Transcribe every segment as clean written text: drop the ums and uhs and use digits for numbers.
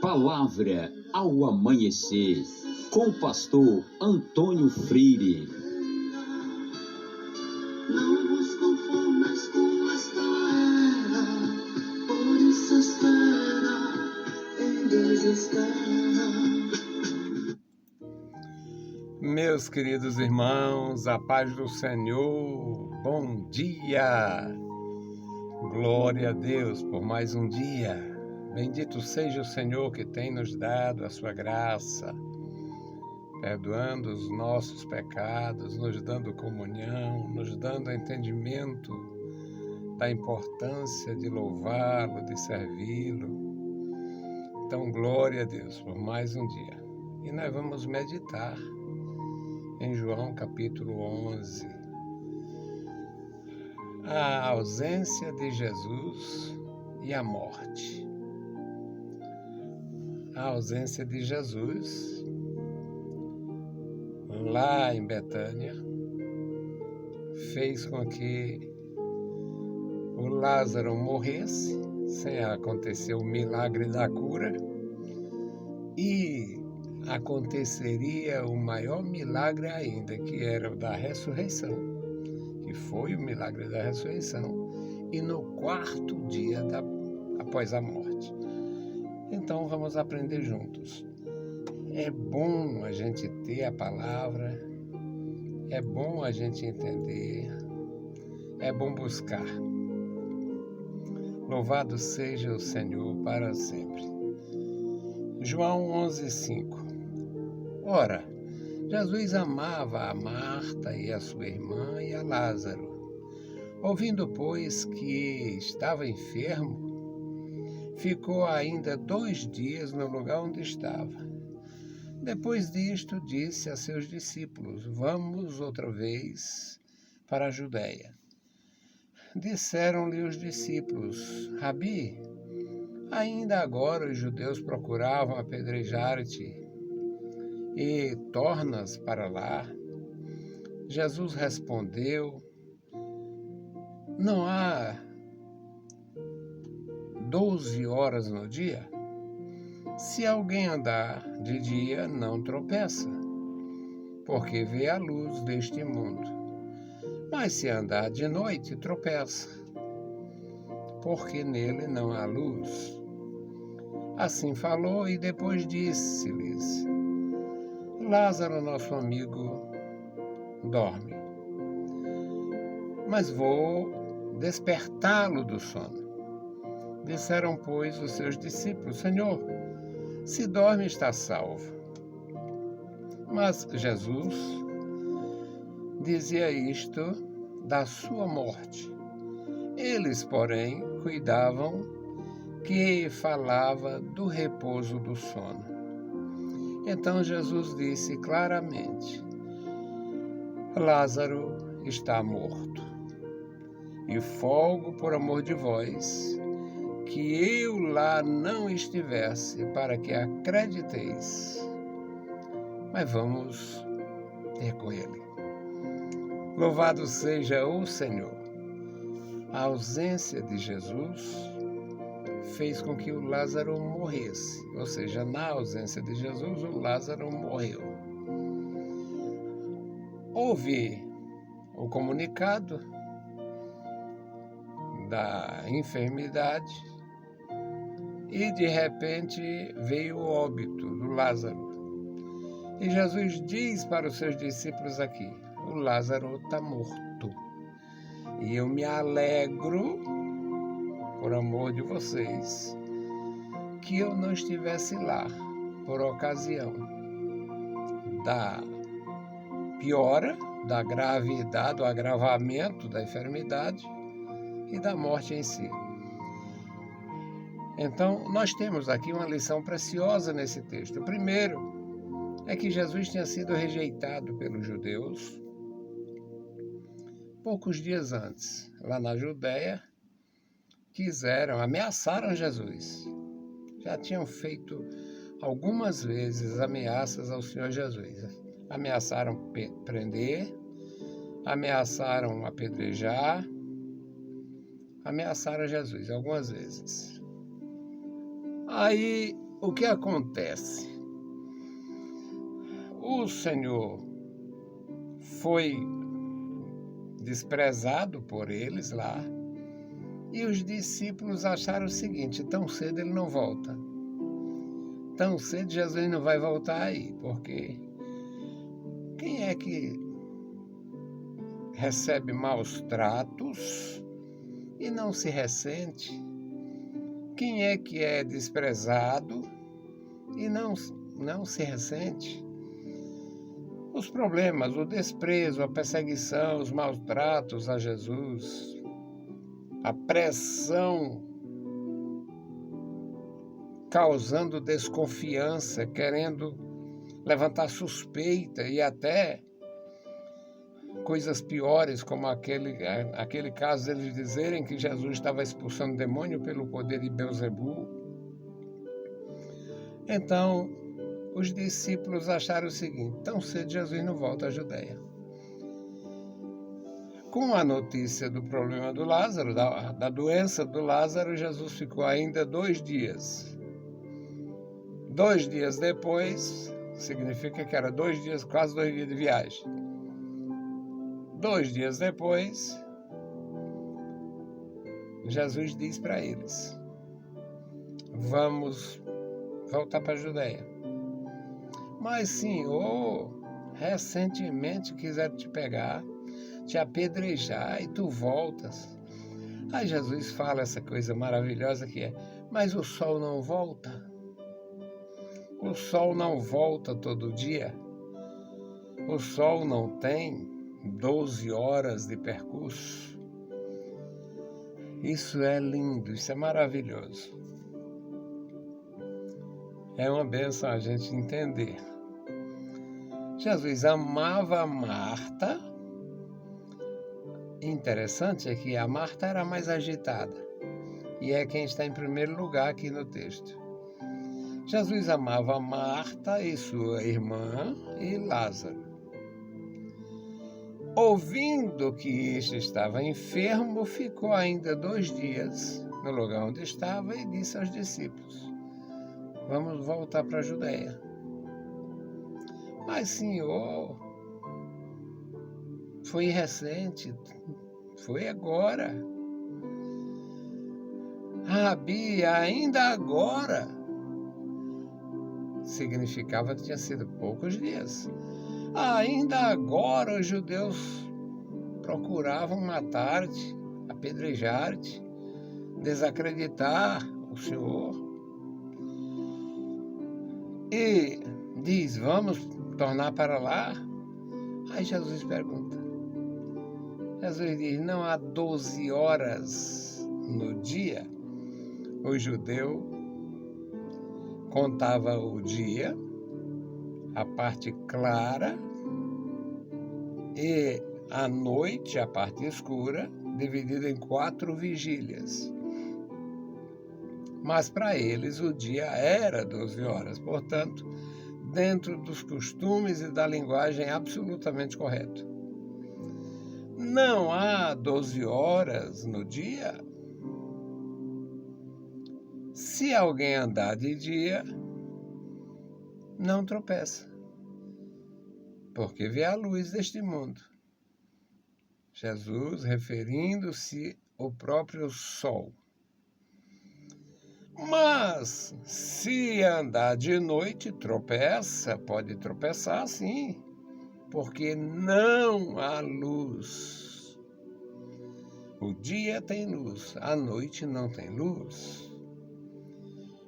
Palavra ao amanhecer, com o pastor Antônio Freire. Não vos conformes com esta era, por isso espera, em Deus espera. Meus queridos irmãos, a paz do Senhor, bom dia! Glória a Deus por mais um dia. Bendito seja o Senhor que tem nos dado a sua graça, perdoando os nossos pecados, nos dando comunhão, nos dando entendimento da importância de louvá-lo, de servi-lo. Então, glória a Deus por mais um dia. E nós vamos meditar em João capítulo 11. A ausência de Jesus e a morte. A ausência de Jesus lá em Betânia fez com que o Lázaro morresse sem acontecer o milagre da cura, e aconteceria o maior milagre ainda, que era o da ressurreição, que foi o milagre da ressurreição, e no quarto dia após a morte. Então vamos aprender juntos. É bom a gente ter a palavra, é bom a gente entender, é bom buscar. Louvado seja o Senhor para sempre. João 11:5. Ora, Jesus amava a Marta e a sua irmã e a Lázaro. Ouvindo, pois, que estava enfermo, ficou ainda 2 dias no lugar onde estava. Depois disto, disse a seus discípulos: Vamos outra vez para a Judéia. Disseram-lhe os discípulos: Rabi, ainda agora os judeus procuravam apedrejar-te, e tornas para lá? Jesus respondeu: Não há 12 horas no dia? Se alguém andar de dia, não tropeça, porque vê a luz deste mundo. Mas se andar de noite, tropeça, porque nele não há luz. Assim falou e depois disse-lhes: Lázaro, nosso amigo, dorme, mas vou despertá-lo do sono. Disseram, pois, os seus discípulos: Senhor, se dorme, está salvo. Mas Jesus dizia isto da sua morte. Eles, porém, cuidavam que falava do repouso do sono. Então Jesus disse claramente: Lázaro está morto, e folgo por amor de vós, que eu lá não estivesse, para que acrediteis. Mas vamos ter com ele. Louvado seja o Senhor. A ausência de Jesus fez com que o Lázaro morresse. Ou seja, na ausência de Jesus, o Lázaro morreu. Houve o comunicado da enfermidade, e de repente veio o óbito do Lázaro. E Jesus diz para os seus discípulos aqui: o Lázaro está morto. E eu me alegro, por amor de vocês, que eu não estivesse lá, por ocasião da piora, da gravidade, do agravamento da enfermidade e da morte em si. Então, nós temos aqui uma lição preciosa nesse texto. O primeiro é que Jesus tinha sido rejeitado pelos judeus poucos dias antes. Lá na Judéia, ameaçaram Jesus. Já tinham feito algumas vezes ameaças ao Senhor Jesus. Ameaçaram prender, ameaçaram apedrejar, ameaçaram Jesus algumas vezes. Aí, o que acontece? O Senhor foi desprezado por eles lá, e os discípulos acharam o seguinte: tão cedo ele não volta. Tão cedo Jesus não vai voltar aí, porque quem é que recebe maus tratos e não se ressente? Quem é que é desprezado e não se ressente? Os problemas, o desprezo, a perseguição, os maus tratos a Jesus, a pressão causando desconfiança, querendo levantar suspeita e até coisas piores, como aquele caso deles dizerem que Jesus estava expulsando demônio pelo poder de Beelzebul. Então, os discípulos acharam o seguinte: tão cedo Jesus não volta à Judeia. Com a notícia do problema do Lázaro, da doença do Lázaro, Jesus ficou ainda 2 dias. 2 dias depois, significa que era 2 dias, quase 2 dias de viagem. 2 dias depois, Jesus diz para eles: vamos voltar para a Judeia. Mas, Senhor, recentemente quiseram te pegar, te apedrejar e tu voltas. Aí Jesus fala essa coisa maravilhosa que é: mas o sol não volta. O sol não volta todo dia. O sol não tem 12 horas de percurso. Isso é lindo, isso é maravilhoso. É uma bênção a gente entender. Jesus amava a Marta. Interessante é que a Marta era mais agitada. E é quem está em primeiro lugar aqui no texto. Jesus amava a Marta e sua irmã e Lázaro. Ouvindo que este estava enfermo, ficou ainda 2 dias no lugar onde estava e disse aos discípulos: vamos voltar para a Judeia. Mas, Senhor, foi recente, foi agora. Rabi, ainda agora. Significava que tinha sido poucos dias. Ainda agora os judeus procuravam matar-te, apedrejar-te, desacreditar o Senhor. E diz: vamos tornar para lá? Aí Jesus pergunta. Jesus diz: não há 12 horas no dia. O judeu contava o dia, a parte clara, e a noite, a parte escura, dividida em 4 vigílias. Mas para eles o dia era 12 horas, portanto, dentro dos costumes e da linguagem absolutamente correto. Não há 12 horas no dia. Se alguém andar de dia, não tropeça, porque vê a luz deste mundo. Jesus referindo-se ao próprio sol. Mas, se andar de noite, tropeça, pode tropeçar sim, porque não há luz. O dia tem luz, a noite não tem luz.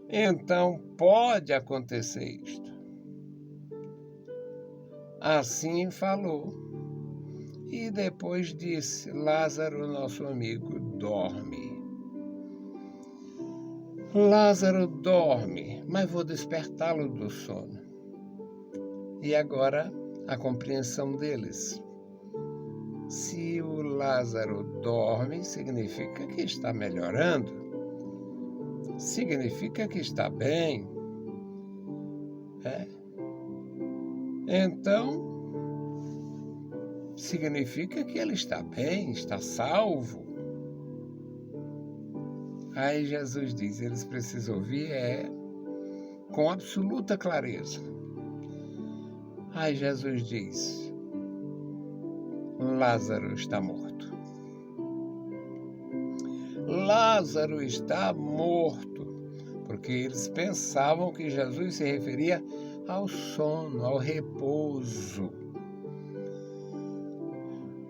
Então, pode acontecer isto. Assim falou. E depois disse: Lázaro, nosso amigo, dorme. Lázaro dorme, mas vou despertá-lo do sono. E agora, a compreensão deles. Se o Lázaro dorme, significa que está melhorando. Significa que está bem. Então, significa que ele está bem, está salvo. Aí Jesus diz, eles precisam ouvir com absoluta clareza. Aí Jesus diz, Lázaro está morto. Lázaro está morto. Porque eles pensavam que Jesus se referia ao sono, ao repouso.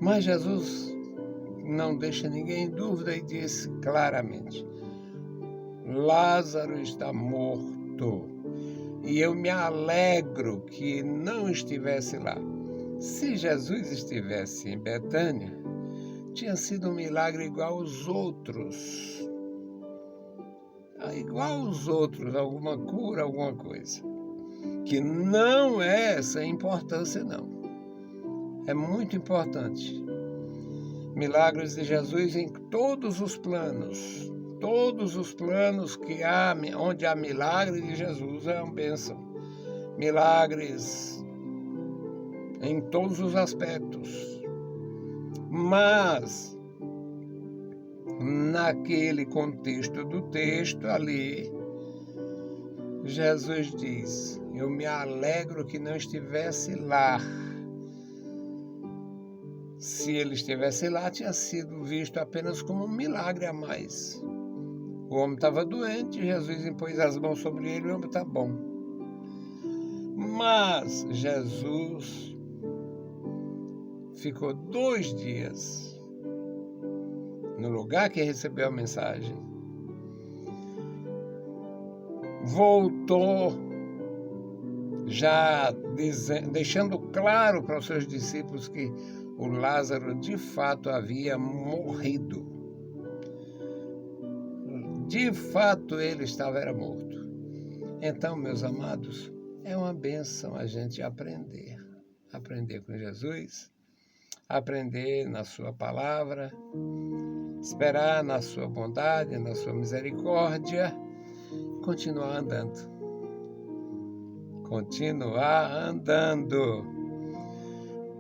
Mas Jesus não deixa ninguém em dúvida e diz claramente, Lázaro está morto. E eu me alegro que não estivesse lá. Se Jesus estivesse em Betânia, tinha sido um milagre igual aos outros. Igual aos outros, alguma cura, alguma coisa. Que não é sem importância, não. É muito importante. Milagres de Jesus em todos os planos. Todos os planos que há, onde há milagre de Jesus é uma bênção. Milagres em todos os aspectos. Mas naquele contexto do texto ali, Jesus diz, eu me alegro que não estivesse lá. Se ele estivesse lá, tinha sido visto apenas como um milagre a mais. O homem estava doente, Jesus impôs as mãos sobre ele e o homem está bom. Mas Jesus ficou 2 dias no lugar que recebeu a mensagem, voltou já deixando claro para os seus discípulos que o Lázaro de fato havia morrido. De fato ele era morto. Então, meus amados, é uma bênção a gente aprender com Jesus, aprender na sua palavra, esperar na sua bondade, na sua misericórdia, continuar andando.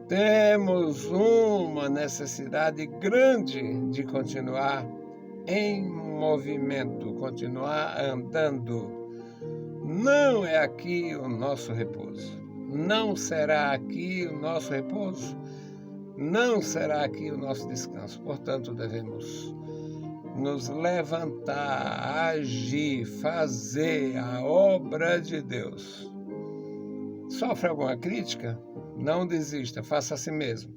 Temos uma necessidade grande de continuar em movimento, continuar andando. Não é aqui o nosso repouso. Não será aqui o nosso repouso. Não será aqui o nosso descanso. Portanto, devemos nos levantar, agir, fazer a obra de Deus. Sofre alguma crítica? Não desista, faça a si mesmo.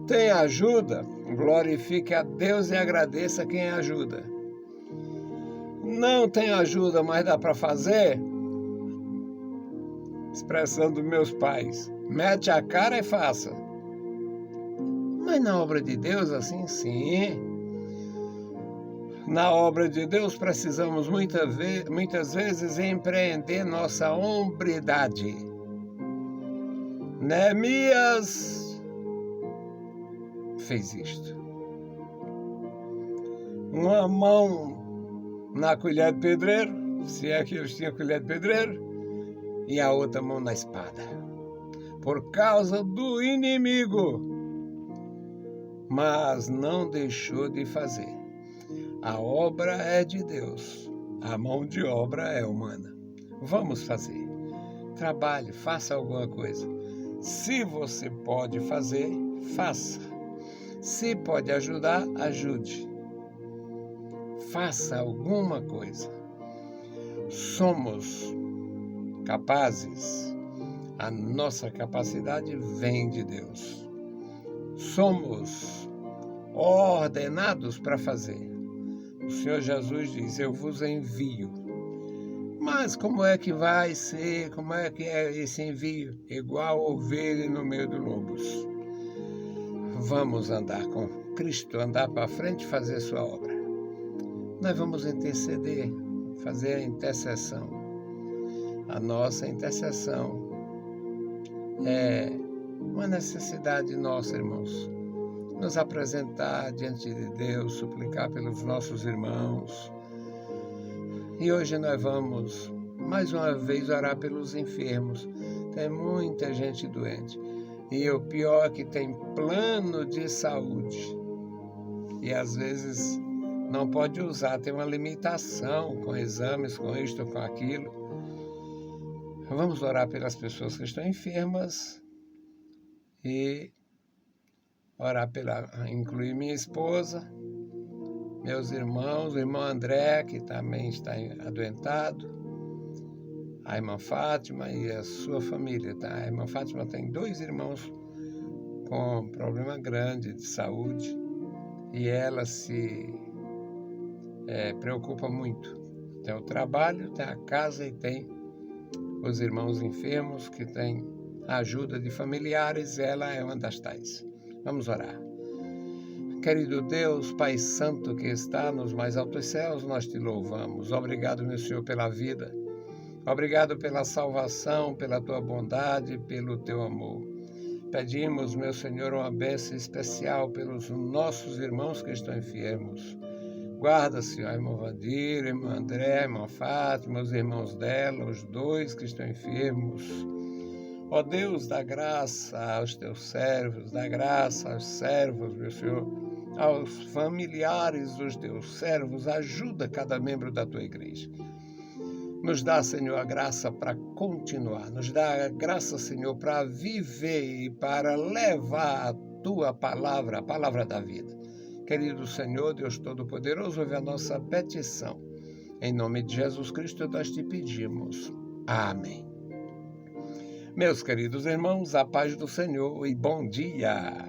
Tem ajuda? Glorifique a Deus e agradeça quem ajuda. Não tem ajuda, mas dá para fazer? Expressão dos meus pais. Mete a cara e faça. Mas na obra de Deus, assim, sim. Na obra de Deus, precisamos muitas vezes empreender nossa hombridade. Neemias fez isto. Uma mão na colher de pedreiro, se é que eles tinham colher de pedreiro, e a outra mão na espada. Por causa do inimigo. Mas não deixou de fazer. A obra é de Deus. A mão de obra é humana. Vamos fazer. Trabalhe, faça alguma coisa. Se você pode fazer, faça. Se pode ajudar, ajude. Faça alguma coisa. Somos capazes. A nossa capacidade vem de Deus. Somos ordenados para fazer. O Senhor Jesus diz, eu vos envio. Mas como é que vai ser? Como é que é esse envio? Igual ovelha no meio de lobos. Vamos andar com Cristo, andar para frente e fazer sua obra. Nós vamos interceder, fazer a intercessão. A nossa intercessão é uma necessidade nossa, irmãos. Nos apresentar diante de Deus, suplicar pelos nossos irmãos. E hoje nós vamos, mais uma vez, orar pelos enfermos. Tem muita gente doente. E o pior é que tem plano de saúde. E às vezes não pode usar, tem uma limitação com exames, com isto, com aquilo. Vamos orar pelas pessoas que estão enfermas e orar incluir minha esposa, meus irmãos, o irmão André, que também está adoentado, a irmã Fátima e a sua família, tá? A irmã Fátima tem 2 irmãos com problema grande de saúde e ela se preocupa muito. Tem o trabalho, tem a casa e tem os irmãos enfermos que têm a ajuda de familiares, ela é uma das tais. Vamos orar. Querido Deus, Pai Santo que está nos mais altos céus, nós te louvamos. Obrigado, meu Senhor, pela vida. Obrigado pela salvação, pela tua bondade, pelo teu amor. Pedimos, meu Senhor, uma bênção especial pelos nossos irmãos que estão enfermos. Guarda, Senhor, a irmã Vandir, a irmã André, a irmã Fátima, os irmãos dela, os 2 que estão enfermos. Ó Deus, dá graça aos teus servos, dá graça aos servos, meu Senhor, aos familiares dos teus servos, ajuda cada membro da tua igreja. Nos dá, Senhor, a graça para continuar, nos dá a graça, Senhor, para viver e para levar a tua palavra, a palavra da vida. Querido Senhor, Deus Todo-Poderoso, ouve a nossa petição. Em nome de Jesus Cristo, nós te pedimos. Amém. Meus queridos irmãos, a paz do Senhor e bom dia.